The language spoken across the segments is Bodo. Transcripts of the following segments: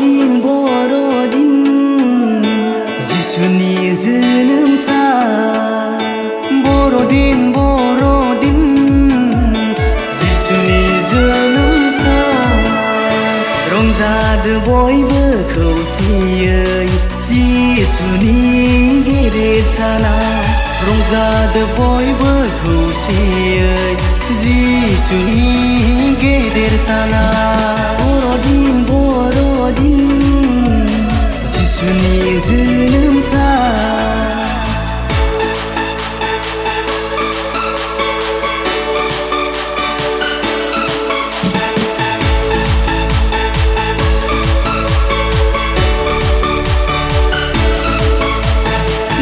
बर'दिन जिसुनि जोनोम सान बर'दिन जिसुनि जोनोम सान रंजादो बयबो खौसेयै जिसुनि गेदेर साना रंजादो बयबो खौसेयै जिसुनि गेदेर साना बर'दिन जिसुनि जोनोम सान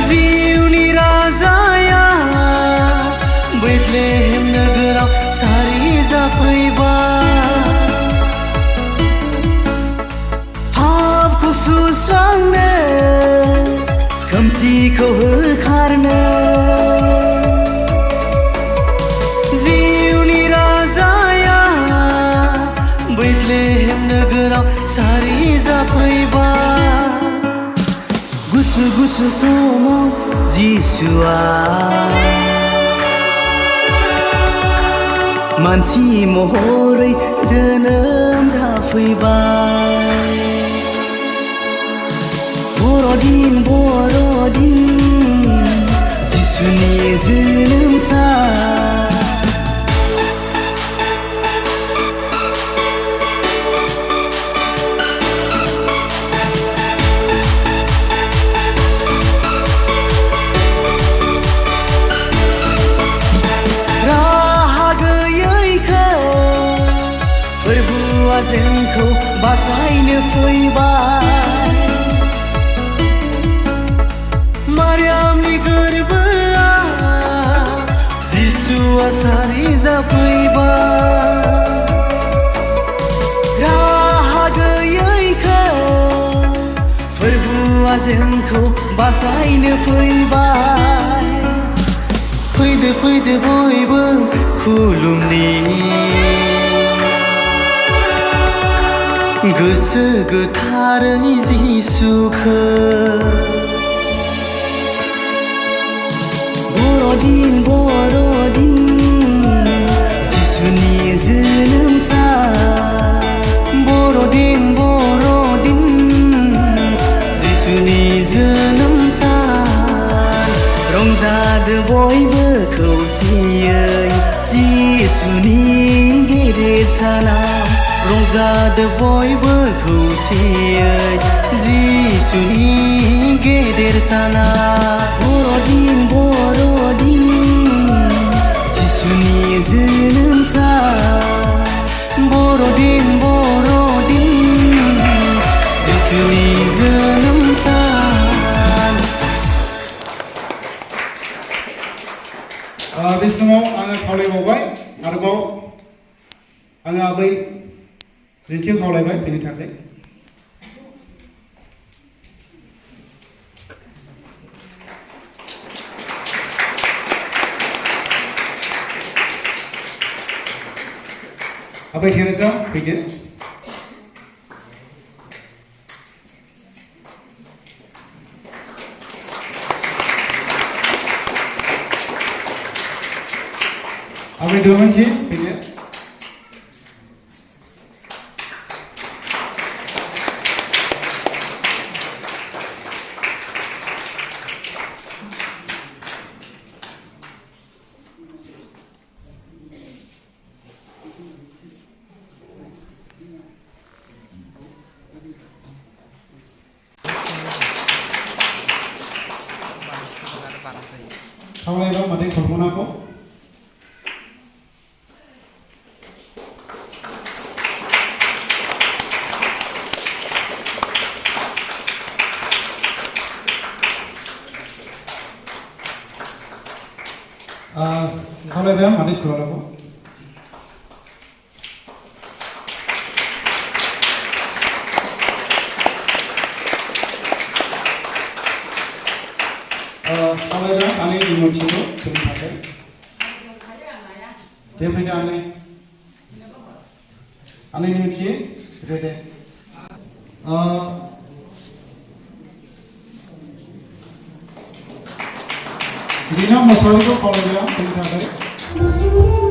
जिउनि राजाया बेथलेहेम नोगोराव सारि जाफैबाय पापखौ सुस्रांनो खोमसिखौ होखारनो जिउनि राजाया बेथलेहेम नोगोराव सारि जाफैबाय गुसु समाव जिसुआ मानसि महरै जोनोम जाफैबाय बर'दिन जिसुनि जोनोम सान फोरबोआ जोंखौ बासायनो फैबाय मारियामनि गोरबोआव जिसुआ सारि जाफैबाय राहा गैयैखौ फोरबोआ जोंखौ बासायनो फैबाय फैदो बयबो खुलुमनि गोसो गोथारै जिसुखौ बर'दिन जिसुनि जोनोम सान बर'दिन जिसुनि जोनोम सान रंजादो बयबो खौसेयै जिसुनि गेदेर साना रंजादो बयबो खौसेयै जिसुनि गेदेर साना बर'दिन जिसुनि जोनोम सान बर'दिन जिसुनि जोनोम सान बे समाव आङो खावलायबावबाय आरोबाव आङो आबै रिंखि खावलायबाय बेनि थाखाय आबै थेरेजा फैदो आबै दोमोनजि फैदो खावलायबाय मादै खरमनाखौ खावलायबाय मादै सुराखौ खावलायबाय आंनि बिमुथिखौ सोलोंनो थाखाय दे फैदो आंनि बिमुथि दे रीना मसाले को खावलायबाय आं बेनि थाखाय